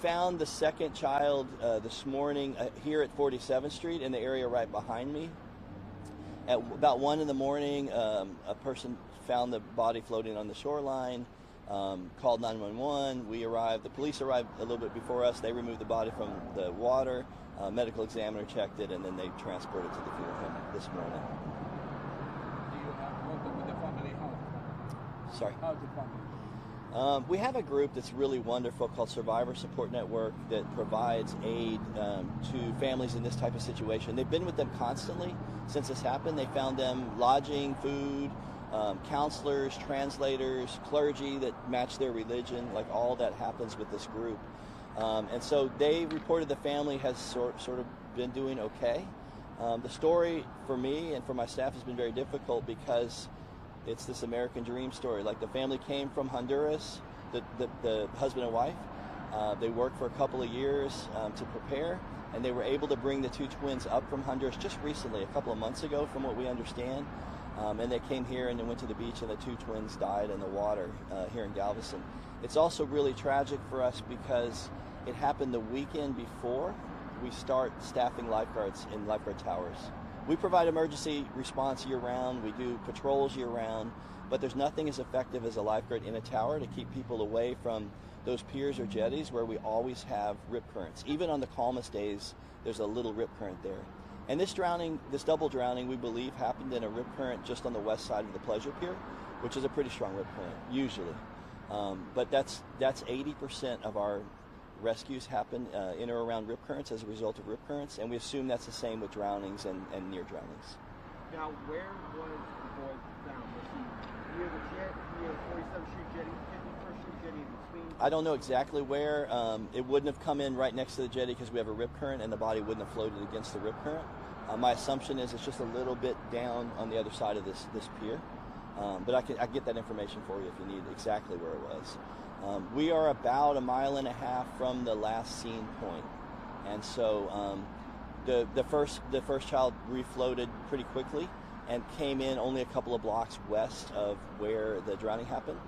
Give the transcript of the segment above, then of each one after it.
found the second child this morning here at 47th Street in the area right behind me. At about 1 in the morning, a person found the body floating on the shoreline, called 911. We arrived, the police arrived a little bit before us. They removed the body from the water. Medical examiner checked it, and then they transported it to the funeral home this morning. Do you have contact with the family? How? Sorry? How's the family? We have a group that's really wonderful called Survivor Support Network that provides aid to families in this type of situation. They've been with them constantly since this happened. They found them lodging, food, counselors, translators, clergy that match their religion, like all that happens with this group. And so they reported the family has sort of been doing okay. The story for me and for my staff has been very difficult because it's this American dream story. Like the family came from Honduras, the husband and wife. They worked for a couple of years to prepare, and they were able to bring the two twins up from Honduras just recently, a couple of months ago from what we understand. And they came here and they went to the beach, and the two twins died in the water here in Galveston. It's also really tragic for us because it happened the weekend before we start staffing lifeguards in lifeguard towers. We provide emergency response year-round. We do patrols year-round, but there's nothing as effective as a lifeguard in a tower to keep people away from those piers or jetties where we always have rip currents. Even on the calmest days, there's a little rip current there. And this drowning, this double drowning, we believe happened in a rip current just on the west side of the Pleasure Pier, which is a pretty strong rip current, usually. But that's 80% of our rescues happen in or around rip currents as a result of rip currents, and we assume that's the same with drownings and near drownings. Now, where was the boy found? Was he near the jet, near 47th Street jetty, 51st Street jetty in between? I don't know exactly where. It wouldn't have come in right next to the jetty because we have a rip current, and the body wouldn't have floated against the rip current. My assumption is it's just a little bit down on the other side of this pier, but I can get that information for you if you need exactly where it was. We are about 1.5 miles from the last seen point, and so the first child refloated pretty quickly and came in only a couple of blocks west of where the drowning happened.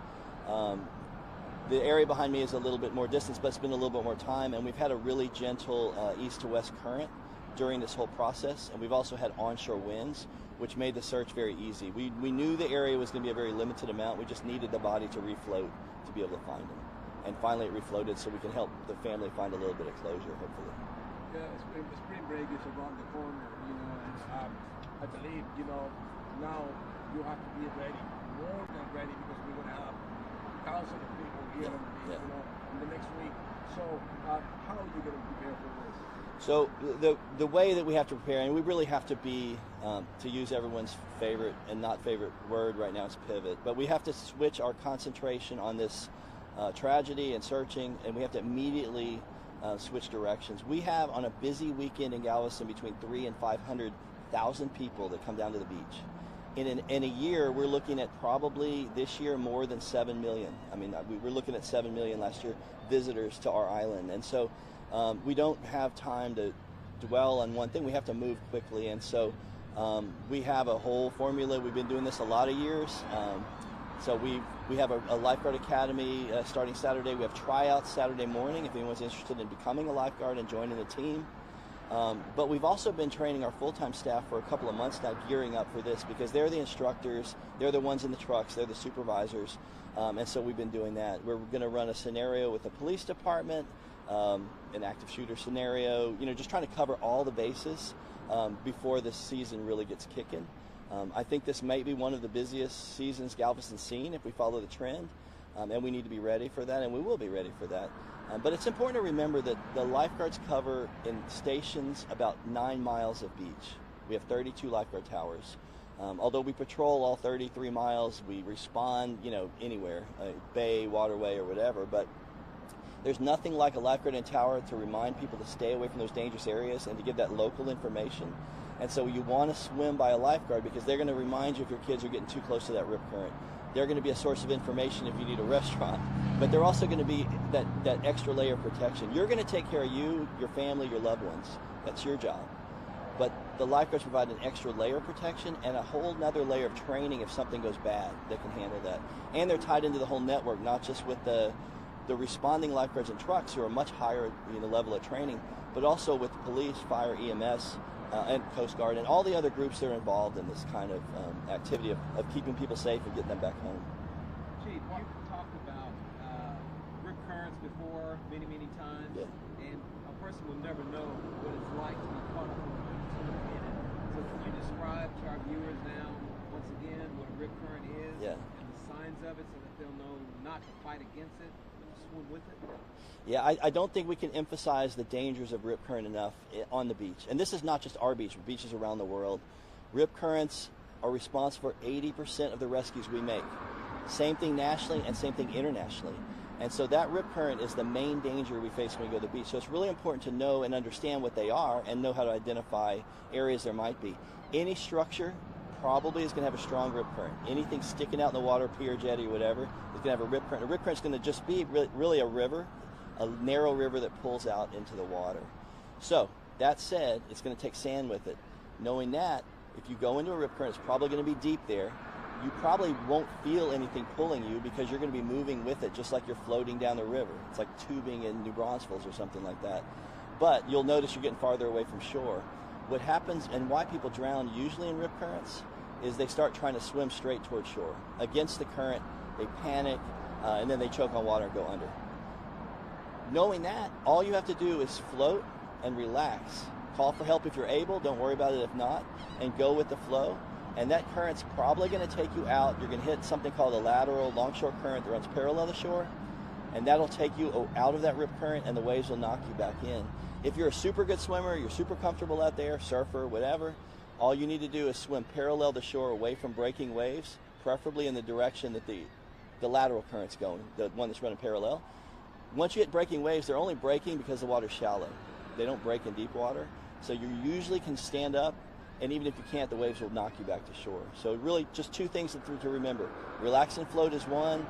The area behind me is a little bit more distance, but it's been a little bit more time, and we've had a really gentle east to west current during this whole process, and we've also had onshore winds, which made the search very easy. We knew the area was going to be a very limited amount. We just needed the body to refloat to be able to find him. And finally it refloated so we can help the family find a little bit of closure, hopefully. Yeah, spring break is around the corner, and I believe, now you have to be ready, more than ready, because we're going to have thousands of people here on the beach, in the next week. So how are you going to prepare for this? So the way that we have to prepare, and we really have to be, to use everyone's favorite and not favorite word right now, is pivot. But we have to switch our concentration on this tragedy and searching, and we have to immediately switch directions. We have on a busy weekend in Galveston between 300,000 and 500,000 people that come down to the beach. In a year, we're looking at probably this year more than 7 million. I mean, we were looking at 7 million last year visitors to our island, and so we don't have time to dwell on one thing. We have to move quickly, and so we have a whole formula. We've been doing this a lot of years. So we have a lifeguard academy starting Saturday. We have tryouts Saturday morning if anyone's interested in becoming a lifeguard and joining the team. But we've also been training our full-time staff for a couple of months now, gearing up for this, because they're the instructors, they're the ones in the trucks, they're the supervisors, and so we've been doing that. We're going to run a scenario with the police department, an active shooter scenario, just trying to cover all the bases before this season really gets kicking. I think this might be one of the busiest seasons Galveston's seen if we follow the trend, and we need to be ready for that, and we will be ready for that. But it's important to remember that the lifeguards cover in stations about 9 miles of beach. We have 32 lifeguard towers. Although we patrol all 33 miles, we respond, anywhere, bay, waterway, or whatever. But there's nothing like a lifeguard in a tower to remind people to stay away from those dangerous areas and to give that local information. And so you want to swim by a lifeguard because they're going to remind you if your kids are getting too close to that rip current. They're going to be a source of information if you need a restaurant. But they're also going to be that extra layer of protection. You're going to take care of you, your family, your loved ones. That's your job. But the lifeguards provide an extra layer of protection and a whole nother layer of training if something goes bad. They can handle that. And they're tied into the whole network, not just with the the responding lifeguards and trucks who are much higher level of training, but also with police, fire, EMS, and Coast Guard, and all the other groups that are involved in this kind of activity of keeping people safe and getting them back home. Chief, you've talked about rip currents before many, many times, and a person will never know what it's like to be caught up in it. So can you describe to our viewers now, once again, what a rip current is and the signs of it so that they'll know not to fight against it, but to swim with it? Yeah, I don't think we can emphasize the dangers of rip current enough on the beach. And this is not just our beach, but beaches around the world. Rip currents are responsible for 80% of the rescues we make. Same thing nationally and same thing internationally. And so that rip current is the main danger we face when we go to the beach. So it's really important to know and understand what they are and know how to identify areas there might be. Any structure probably is going to have a strong rip current. Anything sticking out in the water, pier, jetty, or whatever, is going to have a rip current. A rip current is going to just be really a river, a narrow river that pulls out into the water. So that said, it's going to take sand with it. Knowing that, if you go into a rip current, it's probably going to be deep there. You probably won't feel anything pulling you because you're going to be moving with it, just like you're floating down the river. It's like tubing in New Braunfels or something like that. But you'll notice you're getting farther away from shore. What happens and why people drown usually in rip currents is they start trying to swim straight towards shore. Against the current, they panic, and then they choke on water and go under. Knowing that, all you have to do is float and relax. Call for help if you're able, don't worry about it if not, and go with the flow. And that current's probably going to take you out. You're going to hit something called a lateral longshore current that runs parallel to shore, and that'll take you out of that rip current, and the waves will knock you back in. If you're a super good swimmer, you're super comfortable out there, surfer, whatever, all you need to do is swim parallel to shore away from breaking waves, preferably in the direction that the lateral current's going, the one that's running parallel. Once you hit breaking waves, they're only breaking because the water's shallow. They don't break in deep water. So you usually can stand up, and even if you can't, the waves will knock you back to shore. So really just two things to remember. Relax and float is one.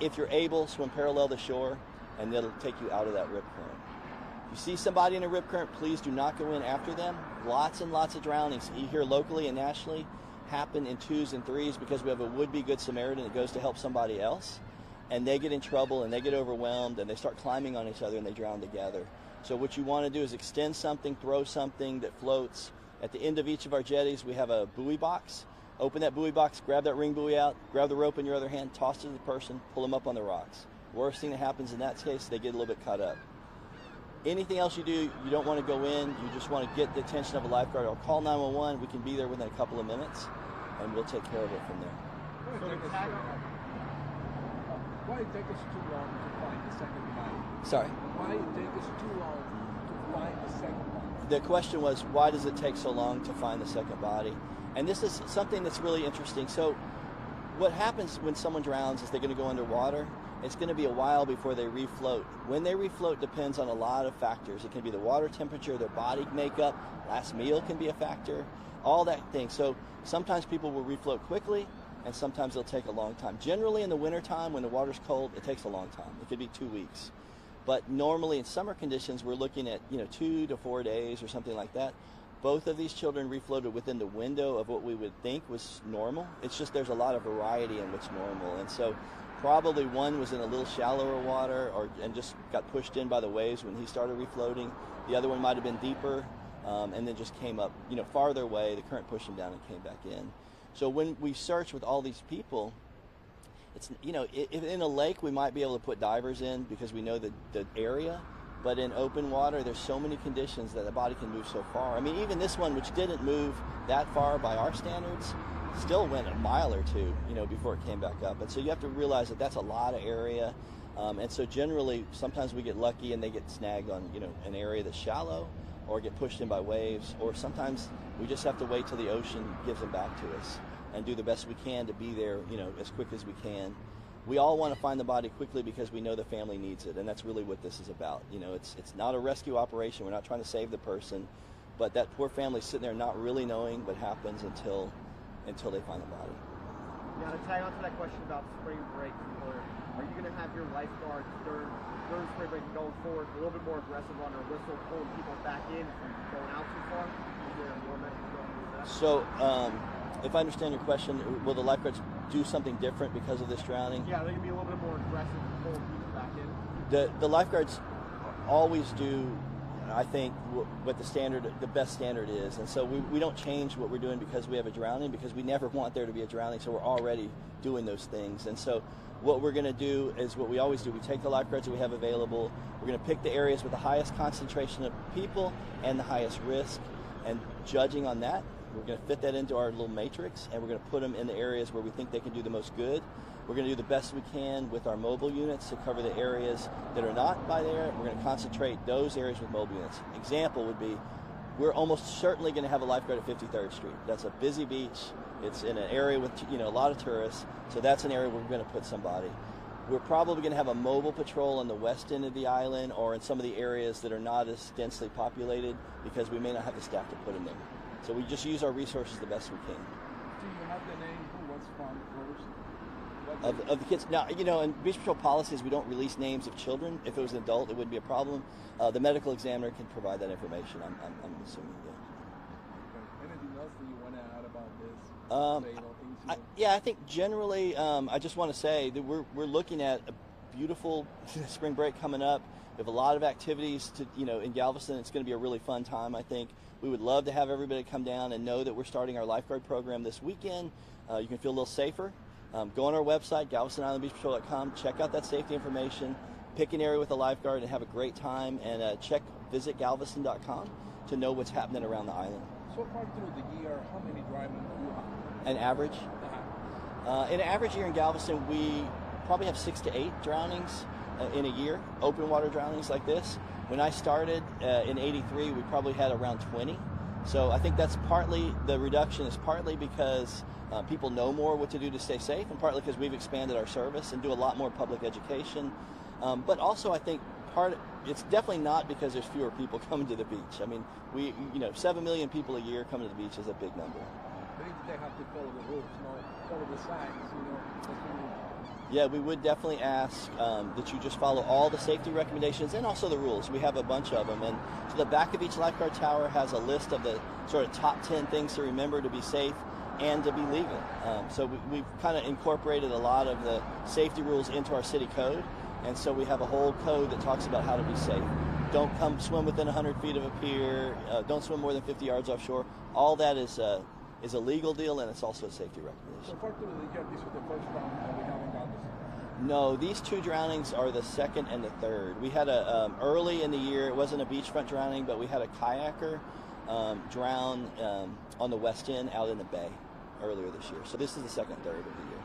If you're able, swim parallel to shore, and that'll take you out of that rip current. If you see somebody in a rip current, please do not go in after them. Lots and lots of drownings here locally and nationally happen in 2s and 3s because we have a would-be good Samaritan that goes to help somebody else, and they get in trouble and they get overwhelmed and they start climbing on each other and they drown together. So what you want to do is extend something, throw something that floats. At the end of each of our jetties, we have a buoy box. Open that buoy box, grab that ring buoy out, grab the rope in your other hand, toss it to the person, pull them up on the rocks. Worst thing that happens in that case, they get a little bit cut up. Anything else you do, you don't want to go in, you just want to get the attention of a lifeguard or call 911. We can be there within a couple of minutes, and we'll take care of it from there. Why did it take us too long to find the second body? Sorry? Why did it take us too long to find the second body? The question was, why does it take so long to find the second body? And this is something that's really interesting. So what happens when someone drowns is they're going to go underwater. It's going to be a while before they refloat. When they refloat depends on a lot of factors. It can be the water temperature, their body makeup, last meal can be a factor, all that thing. So sometimes people will refloat quickly, and sometimes it'll take a long time. Generally in the wintertime, when the water's cold, it takes a long time. It could be 2 weeks. But normally in summer conditions, we're looking at 2 to 4 days or something like that. Both of these children refloated within the window of what we would think was normal. It's just there's a lot of variety in what's normal. And so probably one was in a little shallower water and just got pushed in by the waves when he started refloating. The other one might have been deeper and then just came up farther away. The current pushed him down and came back in. So when we search with all these people, it's if in a lake we might be able to put divers in because we know the area. But in open water, there's so many conditions that the body can move so far. I mean, even this one, which didn't move that far by our standards, still went a mile or two, before it came back up. And so you have to realize that that's a lot of area. And so generally, sometimes we get lucky and they get snagged on, an area that's shallow or get pushed in by waves. Or sometimes we just have to wait till the ocean gives them back to us and do the best we can to be there, as quick as we can. We all want to find the body quickly because we know the family needs it, and that's really what this is about. It's not a rescue operation. We're not trying to save the person, but that poor family's sitting there not really knowing what happens until they find the body. Now, to tag on to that question about spring break, are you going to have your lifeguards during spring break going forward a little bit more aggressive on their whistle, pulling people back in from going out too far? Is there more measures going to do that? So, if I understand your question, will the lifeguards do something different because of this drowning? Yeah, they're going to be a little bit more aggressive pulling people back in. The lifeguards always do, I think, what the best standard is. And so we don't change what we're doing because we have a drowning, because we never want there to be a drowning, so we're already doing those things. And so what we're going to do is what we always do. We take the lifeguards that we have available. We're going to pick the areas with the highest concentration of people and the highest risk, and judging on that, we're going to fit that into our little matrix, and we're going to put them in the areas where we think they can do the most good. We're going to do the best we can with our mobile units to cover the areas that are not by there. We're going to concentrate those areas with mobile units. Example would be, we're almost certainly going to have a lifeguard at 53rd Street. That's a busy beach. It's in an area with a lot of tourists, so that's an area where we're going to put somebody. We're probably going to have a mobile patrol on the west end of the island or in some of the areas that are not as densely populated, because we may not have the staff to put them there. So we just use our resources the best we can. Do you have the name who was found first? Of the kids. Now, in Beach Patrol policies, we don't release names of children. If it was an adult, it wouldn't be a problem. The medical examiner can provide that information, I'm assuming. Okay. Anything else that you want to add about this? I think generally, I just want to say that we're looking at a beautiful spring break coming up. We have a lot of activities in Galveston. It's going to be a really fun time, I think. We would love to have everybody come down and know that we're starting our lifeguard program this weekend. You can feel a little safer. Go on our website, GalvestonIslandBeachPatrol.com, check out that safety information, pick an area with a lifeguard, and have a great time, and visit Galveston.com to know what's happening around the island. So far through the year, how many driving do you have? An average? In an average year in Galveston, we probably have 6 to 8 drownings in a year, open water drownings like this. When I started in '83, we probably had around 20. So I think the reduction is partly because people know more what to do to stay safe, and partly because we've expanded our service and do a lot more public education. But also I think it's definitely not because there's fewer people coming to the beach. I mean, 7 million people a year coming to the beach is a big number. They have to follow the rules, follow the signs, Yeah, we would definitely ask that you just follow all the safety recommendations and also the rules. We have a bunch of them, and so the back of each lifeguard tower has a list of the sort of top 10 things to remember to be safe and to be legal. So we've kind of incorporated a lot of the safety rules into our city code, and so we have a whole code that talks about how to be safe. Don't come swim within 100 feet of a pier. Don't swim more than 50 yards offshore. All that is a legal deal, and it's also a safety recommendation. So far through the year, this is the first round that we have in Galveston? No, these 2 drownings are the second and the third. We had early in the year, it wasn't a beachfront drowning, but we had a kayaker drown on the west end out in the bay earlier this year. So this is the second, third of the year.